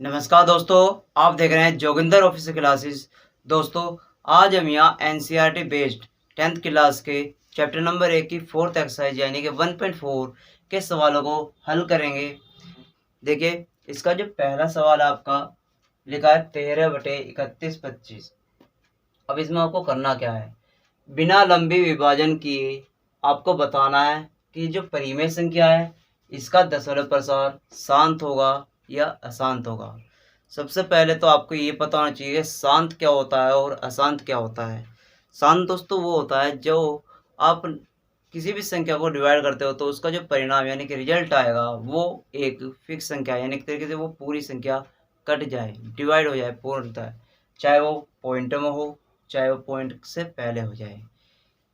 नमस्कार दोस्तों, आप देख रहे हैं जोगिंदर ऑफिशियल क्लासेस। दोस्तों, आज हम यहाँ एनसीईआरटी बेस्ड 10th क्लास के चैप्टर नंबर 1 की 4th एक्सरसाइज यानी कि 1.4 के सवालों को हल करेंगे। देखिए, इसका जो पहला सवाल आपका लिखा है 13/31/25। अब इसमें आपको करना क्या है, बिना लंबी विभाजन किए आपको बताना है कि जो परिमेय संख्या है इसका दशमलव प्रसार शांत होगा या अशांत होगा। सबसे पहले तो आपको ये पता होना चाहिए शांत क्या होता है और अशांत क्या होता है। शांत दोस्तों वो होता है जो आप किसी भी संख्या को डिवाइड करते हो तो उसका जो परिणाम यानी कि रिजल्ट आएगा वो एक फिक्स संख्या यानी कि तरीके से वो पूरी संख्या कट जाए, डिवाइड हो जाए पूर्णतः, चाहे वो पॉइंट में हो चाहे वो पॉइंट से पहले हो जाए।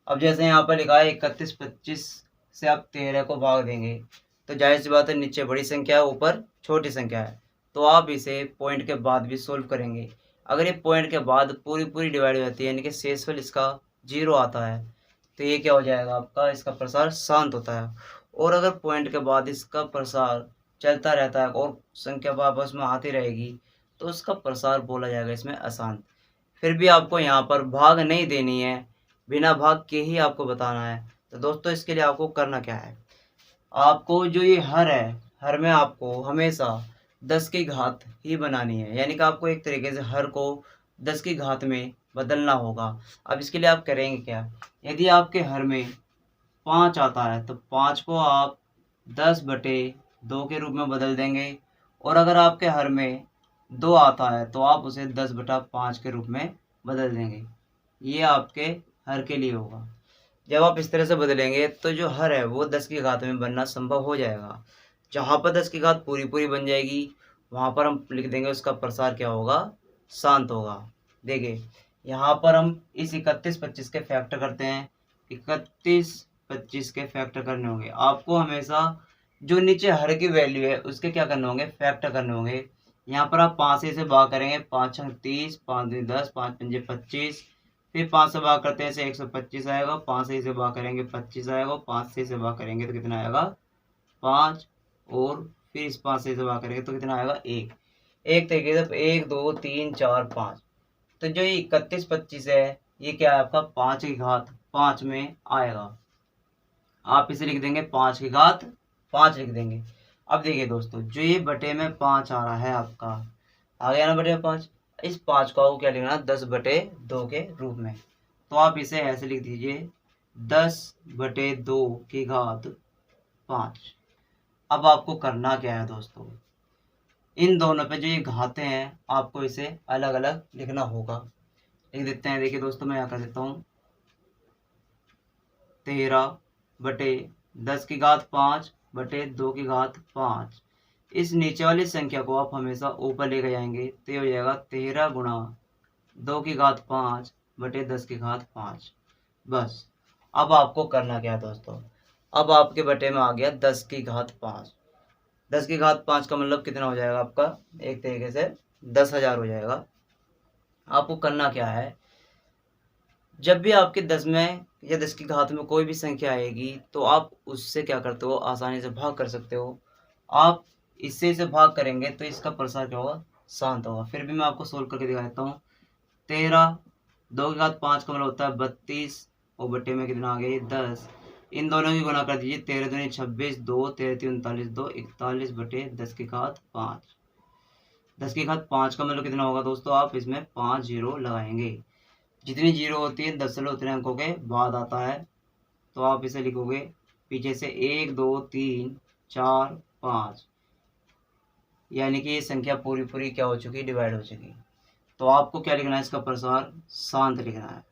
अब जैसे यहाँ पर लिखा है 31/25 से आप 13 को भाग देंगे तो जाहिर सी बात है नीचे बड़ी संख्या है ऊपर छोटी संख्या है, तो आप इसे पॉइंट के बाद भी सोल्व करेंगे। अगर ये पॉइंट के बाद पूरी डिवाइड हो जाती है यानी कि शेषफल इसका 0 आता है तो ये क्या हो जाएगा आपका, इसका प्रसार शांत होता है। और अगर पॉइंट के बाद इसका प्रसार चलता रहता है और संख्या आपस में आती रहेगी तो उसका प्रसार बोला जाएगा इसमें अशांत। फिर भी आपको यहाँ पर भाग नहीं देनी है, बिना भाग के ही आपको बताना है। तो दोस्तों इसके लिए आपको करना क्या है, आपको जो ये हर है, हर में आपको हमेशा 10 की घात ही बनानी है, यानी कि आपको एक तरीके से हर को 10 की घात में बदलना होगा। अब इसके लिए आप करेंगे क्या, यदि आपके हर में 5 आता है तो 5 को आप 10/2 के रूप में बदल देंगे। और अगर आपके हर में 2 आता है तो आप उसे 10/5 के रूप में बदल देंगे। ये आपके हर के लिए होगा। जब आप इस तरह से बदलेंगे तो जो हर है वो 10 की घात में बनना संभव हो जाएगा। जहाँ पर 10 की घात पूरी बन जाएगी वहाँ पर हम लिख देंगे उसका प्रसार क्या होगा, शांत होगा। देखिए यहाँ पर हम इस 31/25 के फैक्टर करते हैं, 31/25 के फैक्टर करने होंगे। आपको हमेशा जो नीचे हर की वैल्यू है उसके क्या करने होंगे, फैक्टर करने होंगे। यहाँ पर आप 5 से भाग करेंगे, 5 छंग 30, 5 दूनी 10, 5 पंजे 25। फिर 5 से भाग करते हैं से 125 आएगा, 5 से भाग करेंगे 25 आएगा, 5 से भाग करेंगे तो कितना आएगा 5, और फिर इस 5 से भाग करेंगे तो कितना आएगा 1। एक तरीके से 1 2 3 4 5। तो जो ये 31/25 है ये क्या है आपका 5 की घात 5 में आएगा। आप इसे लिख देंगे 5 की घात 5 लिख देंगे। अब देखिए दोस्तों, जो ये बटे में 5 आ रहा है आपका, आ गया ना बटे में 5, इस 5 को आपको क्या लिखना है 10/2 के रूप में। तो आप इसे ऐसे लिख दीजिए 10/2 की घात 5। अब आपको करना क्या है दोस्तों, इन दोनों पे जो ये घातें हैं आपको इसे अलग अलग लिखना होगा। लिख देते हैं, देखिए दोस्तों मैं यहाँ कर देता हूँ 13/10 की घात 5/2 की घात 5। इस नीचे वाली संख्या को आप हमेशा ऊपर लेकर जाएंगे तो ये हो जाएगा 13 गुणा 2 की घात 5/10 की घात 5। बस। अब आपको करना क्या है दोस्तों, अब आपके बटे में आ गया 10 की घात 5। 10 की घात 5 का मतलब कितना हो जाएगा आपका, एक तरीके से 10,000 हो जाएगा। आपको करना क्या है, जब भी आपके 10 में या 10 की घात में कोई भी संख्या आएगी तो आप उससे क्या करते हो, आसानी से भाग कर सकते हो। आप इससे इसे भाग करेंगे तो इसका प्रसार क्या होगा, शांत होगा। फिर भी मैं आपको सोल्व करके दिखा देता हूँ। 13 2 की घात 5 का मतलब होता है 32, और बटे में कितना आ गया 10। इन दोनों की गुणा कर दीजिए, 13 दूनी 26, 2 13 3 39, 2 41/10 की घात 5। 10 की घात 5 का मतलब कितना होगा दोस्तों, आप इसमें 5 जीरो लगाएंगे। जितनी जीरो होती है दशमलव उतने अंकों के बाद आता है। तो आप इसे लिखोगे पीछे से 1 2 3 4 5, यानी कि ये संख्या पूरी क्या हो चुकी, डिवाइड हो चुकी। तो आपको क्या लिखना है, इसका प्रसार शांत लिखना है।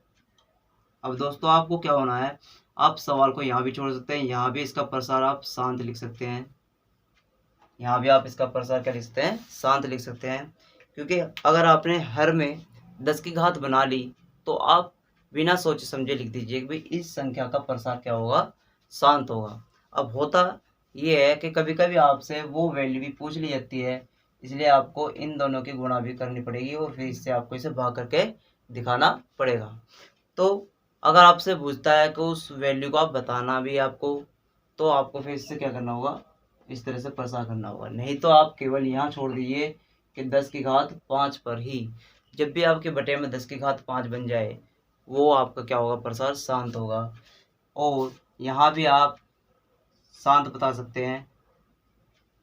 अब दोस्तों आपको क्या होना है, आप सवाल को यहाँ भी छोड़ सकते हैं, यहाँ भी इसका प्रसार आप शांत लिख सकते हैं, यहाँ भी आप इसका प्रसार क्या लिख सकते हैं, शांत लिख सकते हैं। क्योंकि अगर आपने हर में 10 की घात बना ली तो आप बिना सोचे समझे लिख दीजिए कि भाई इस संख्या का प्रसार क्या होगा, शांत होगा। अब होता ये है कि कभी कभी आपसे वो वैल्यू भी पूछ ली जाती है, इसलिए आपको इन दोनों की गुणा भी करनी पड़ेगी और फिर इससे आपको इसे भाग करके दिखाना पड़ेगा। तो अगर आपसे पूछता है कि उस वैल्यू को आप बताना भी आपको, तो आपको फिर इससे क्या करना होगा, इस तरह से प्रसार करना होगा। नहीं तो आप केवल यहाँ छोड़ दीजिए कि 10 की घात 5 पर ही। जब भी आपके बटे में 10 की घात 5 बन जाए वो आपका क्या होगा, प्रसार शांत होगा। और यहाँ भी आप शांत बता सकते हैं,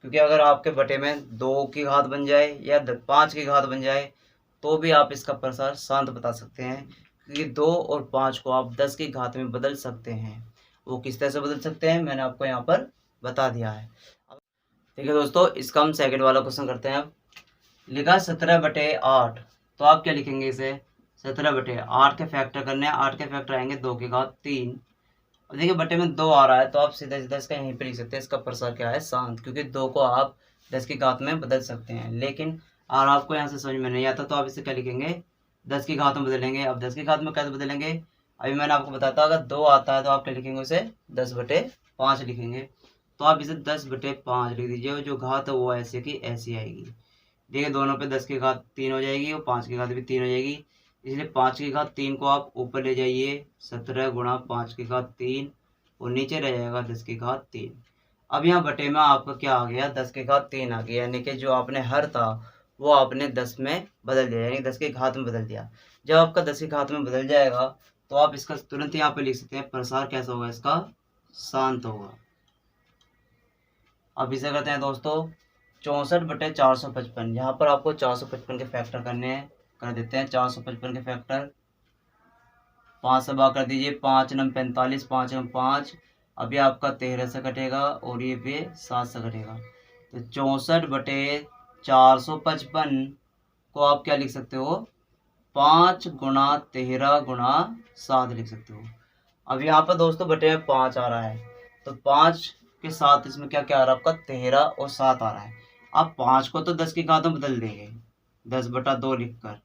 क्योंकि अगर आपके बटे में 2 की घात बन जाए या 5 की घात बन जाए तो भी आप इसका प्रसार शांत बता सकते हैं, क्योंकि 2 और 5 को आप 10 की घात में बदल सकते हैं। वो किस तरह से बदल सकते हैं मैंने आपको यहाँ पर बता दिया है। ठीक है दोस्तों, इसका हम सेकंड वाला क्वेश्चन करते हैं। अब लिखा 17/8, तो आप क्या लिखेंगे इसे, 17/8 के फैक्टर करने हैं। 8 के फैक्टर आएंगे 2 की घात 3। अब देखिए बटे में 2 आ रहा है तो आप सीधा सीधा इसका यहीं पे लिख सकते हैं, इसका प्रसार क्या है, शांत, क्योंकि 2 को आप 10 की घात में बदल सकते हैं। लेकिन अगर आपको यहाँ से समझ में नहीं आता तो आप इसे क्या लिखेंगे, 10 की घात में बदलेंगे। अब 10 की घात में कैसे बदलेंगे, अभी मैंने आपको बताया था, अगर 2 आता है तो आप क्या लिखेंगे, उसे 10/5 लिखेंगे। तो आप इसे 10/5 लिख दीजिए, और जो घात है वो ऐसे की ऐसी आएगी। देखिए दोनों पे 10 की घात 3 हो जाएगी और 5 की घात भी 3 हो जाएगी, इसलिए 5 की घात 3 को आप ऊपर ले जाइए, 17 गुणा 5 की घात 3, और नीचे रह जाएगा 10 की घात 3। अब यहाँ बटे में आपका क्या आ गया, 10 की घात 3 आ गया, यानी कि जो आपने हर था वो आपने 10 में बदल दिया, यानी 10 की घात में बदल दिया। जब आपका 10 की घात में बदल जाएगा तो आप इसका तुरंत यहाँ पे लिख सकते हैं, प्रसार कैसा होगा इसका, शांत होगा। अब इसे करते हैं दोस्तों 64/455। यहाँ पर आपको 455 के फैक्टर करने हैं, कर देते हैं 455 के फैक्टर। 5 से भाग कर दीजिए, 5 नम 45, 5 नम 5, अभी आपका 13 से कटेगा और ये भी 7 से कटेगा। तो 64/455 को आप क्या लिख सकते हो, 5 गुणा 13 गुणा 7 लिख सकते हो। अब यहाँ पर दोस्तों बटे में 5 आ रहा है, तो 5 के साथ इसमें क्या क्या आ रहा है आपका, 13 और 7 आ रहा है। आप 5 को तो 10 की घात में बदल देंगे 10/2 लिखकर,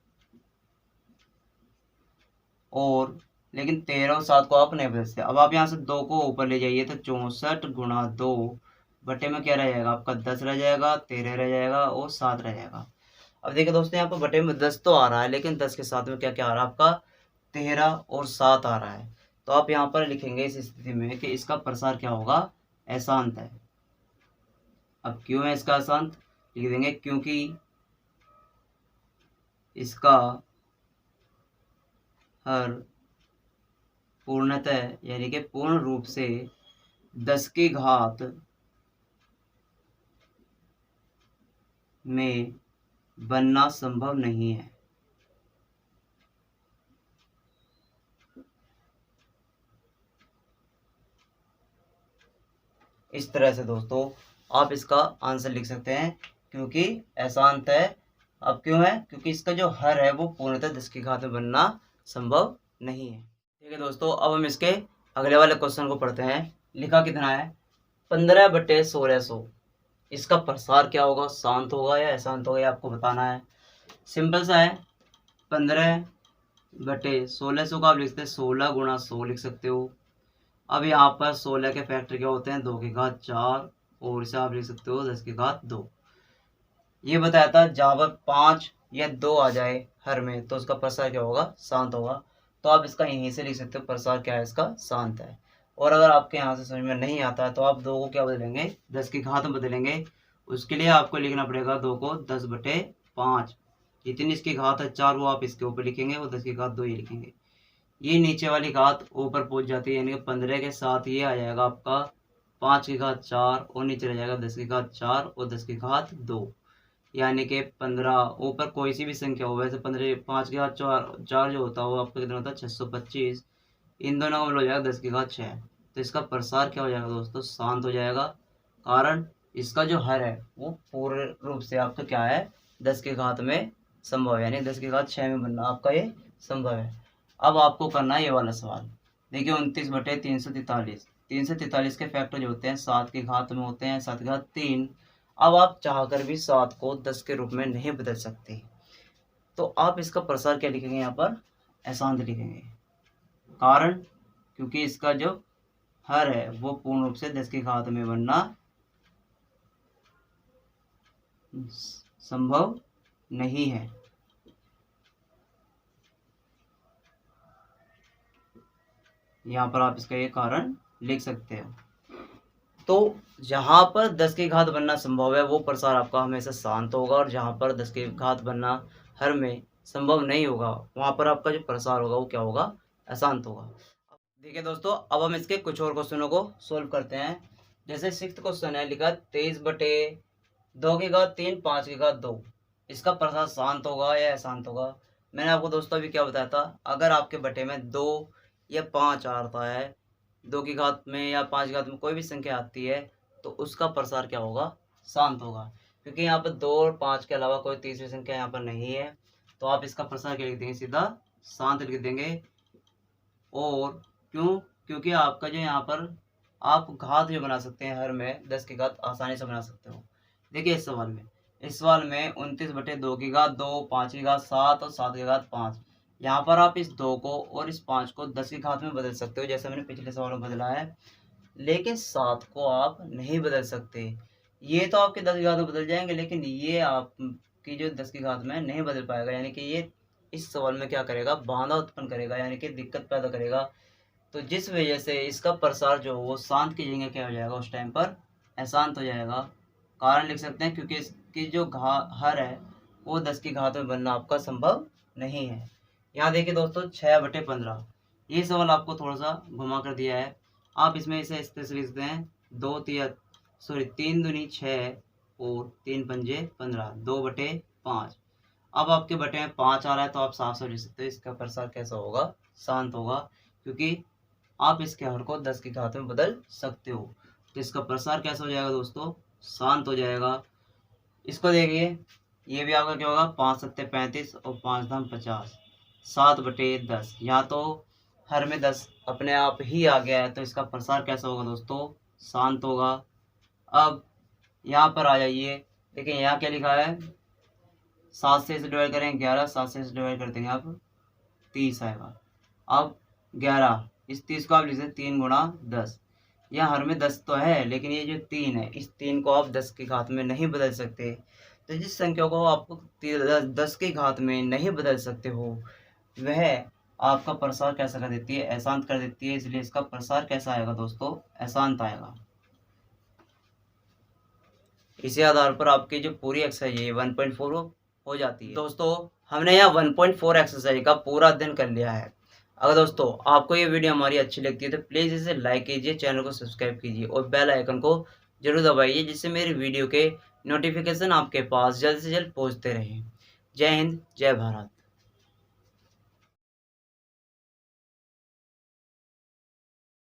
और लेकिन 13 और 7 को आप नहीं बदल सकते। अब आप यहाँ से 2 को ऊपर ले जाइए, तो 64 गुणा 2 बटे में क्या रह जाएगा आपका, 10 रह जाएगा, 13 रह जाएगा और 7 रह जाएगा। अब देखिए दोस्तों यहाँ पर बटे में 10 तो आ रहा है, लेकिन 10 के साथ में क्या क्या आ रहा है आपका, 13 और 7 आ रहा है। तो आप यहाँ पर लिखेंगे इस स्थिति में कि इसका प्रसार क्या होगा, अशांत है। अब क्यों है इसका अशांत, लिख देंगे क्योंकि इसका हर पूर्णतः यानी कि पूर्ण रूप से 10 की घात में बनना संभव नहीं है। इस तरह से दोस्तों आप इसका आंसर लिख सकते हैं, क्योंकि अशांत है। अब क्यों है, क्योंकि इसका जो हर है वो पूर्णतः 10 की घात में बनना संभव नहीं है। ठीक है दोस्तों, अब हम इसके अगले वाले क्वेश्चन को पढ़ते हैं। लिखा कितना है, 15/1600, इसका प्रसार क्या होगा, शांत होगा या अशांत होगा, ये आपको बताना है। सिंपल सा है, 15/1600 का आप लिखते हैं 16 गुणा 100 लिख सकते हो। अब यहाँ पर 16 के फैक्टर क्या होते हैं, 2 की घात 4, और इसे आप लिख सकते हो 10 की घात 2। ये बताया था जहाँ पर 5 या 2 आ जाए हर में तो उसका प्रसार क्या होगा, शांत होगा। तो आप इसका यहीं से लिख सकते हो, प्रसार क्या है इसका, शांत है। और अगर आपके यहाँ से समझ में नहीं आता है तो आप 2 को क्या बदलेंगे, 10 की घात में बदलेंगे। उसके लिए आपको लिखना पड़ेगा 2 को 10/5, जितनी इसकी घात है 4 वो आप इसके ऊपर लिखेंगे, और 10 की घात 2 ये लिखेंगे। ये नीचे वाली घात ऊपर पहुंच जाती है, यानी कि 15 के साथ ये आ जाएगा आपका 5 की घात 4, और नीचे रह जाएगा 10 की घात 4 और 10 की घात 2, यानी कि 15। ऊपर कोई सी भी संख्या हो, वैसे 15 5 की घात 4 जो होता है वो आपका कितना होता है, 625। इन दोनों का मतलब हो जाएगा 10 की घात 6। तो इसका प्रसार क्या हो जाएगा दोस्तों, शांत हो जाएगा, कारण इसका जो हर है वो पूर्ण रूप से आपका क्या है, 10 की घात में संभव है, यानी 10 की घात 6 में बनना आपका ये संभव है। अब आपको करना है ये वाला सवाल। देखिए 29/343, 343 के फैक्टर जो होते हैं 7 की घात में होते हैं, 7 की घात 3। अब आप चाहकर भी 7 को 10 के रूप में नहीं बदल सकते, तो आप इसका प्रसार क्या लिखेंगे, यहाँ पर अशांत लिखेंगे। कारण क्योंकि इसका जो हर है वो पूर्ण रूप से 10 की घात में बनना संभव नहीं है। यहाँ पर आप इसका ये कारण लिख सकते हो। तो जहाँ पर 10 की घात बनना संभव है वो प्रसार आपका हमेशा शांत होगा, और जहाँ पर 10 की घात बनना हर में संभव नहीं होगा वहाँ पर आपका जो प्रसार होगा वो क्या होगा, अशांत होगा। देखिए दोस्तों, अब हम इसके कुछ और क्वेश्चनों को सोल्व करते हैं। जैसे 6th क्वेश्चन है, लिखा 23/2 की घात 3 5 की घात 2, इसका प्रसार शांत होगा या अशांत होगा। मैंने आपको दोस्तों अभी क्या बताया था, अगर आपके बटे में 2 या 5 आता है, 2 की घात में या 5 की घात में कोई भी संख्या आती है, तो उसका प्रसार क्या होगा, शांत होगा। क्योंकि यहाँ पर 2 और 5 के अलावा कोई तीसरी संख्या यहाँ पर नहीं है, तो आप इसका प्रसार क्या लिख देंगे, सीधा शांत लिख देंगे। और क्यों, क्योंकि आपका जो यहाँ पर आप घात जो बना सकते हैं हर में 10 की घात आसानी से बना सकते हो। देखिए इस सवाल में 29/2 की घात 2, 5 की घात 7 और 7 की घात 5। यहाँ पर आप इस 2 को और इस 5 को 10 की घात में बदल सकते हो, जैसे मैंने पिछले सवाल में बदला है। लेकिन 7 को आप नहीं बदल सकते। ये तो आपके 10 की घात में बदल जाएंगे, लेकिन ये आपकी जो 10 की घात में नहीं बदल पाएगा, यानी कि ये इस सवाल में क्या करेगा, बाधा उत्पन्न करेगा, यानी कि दिक्कत पैदा करेगा। तो जिस वजह से इसका प्रसार जो वो शांत की जगह क्या हो जाएगा, उस टाइम पर अशांत हो जाएगा। कारण लिख सकते हैं, क्योंकि इसकी जो हर है वो 10 की घात में बनना आपका संभव नहीं है। यहाँ देखिए दोस्तों 6/15, ये सवाल आपको थोड़ा सा घुमा कर दिया है। आप इसमें इसे इस तरह से लिख सकते हैं, 3 दूनी 6 और 3 पंजे 15, 2/5। अब आपके बटे में 5 आ रहा है, तो आप साफ साफ लिख सकते हो इसका प्रसार कैसा होगा, शांत होगा, क्योंकि आप इसके हर को 10 की घात में बदल सकते हो। तो इसका प्रसार कैसा हो जाएगा दोस्तों, शांत हो जाएगा। इसको देखिए, ये भी आपका क्या होगा, 5 7 35 और 5 धाम 50, 7/10। यहाँ तो हर में 10 अपने आप ही आ गया है, तो इसका प्रसार कैसा होगा दोस्तों, शांत होगा। अब यहाँ पर आ जाइए, देखिए यहाँ क्या लिखा है, 7 से इसे डिवाइड करेंगे 11, 7 से इसे डिवाइड कर देंगे आप 30 आएगा। अब 11, इस 30 को आप लिख सकते 3 गुणा 10। यहाँ हर में 10 तो है, लेकिन ये जो 3 है, इस 3 को आप 10 की घात में नहीं बदल सकते। तो जिस संख्या को आपको 10 की घात में नहीं बदल सकते हो, वह आपका प्रसार कैसा कर देती है, अशांत कर देती है। इसलिए इसका प्रसार कैसा आएगा दोस्तों, अशांत आएगा। इसी आधार पर आपकी जो पूरी एक्सरसाइज है 1.4 हो जाती है। दोस्तों हमने यहाँ 1.4 एक्सरसाइज का पूरा अध्ययन कर लिया है। अगर दोस्तों आपको ये वीडियो हमारी अच्छी लगती है तो प्लीज़ इसे लाइक कीजिए, चैनल को सब्सक्राइब कीजिए और बेल आइकन को जरूर दबाइए, जिससे मेरी वीडियो के नोटिफिकेशन आपके पास जल्द से जल्द पहुँचते रहें। जय हिंद, जय भारत।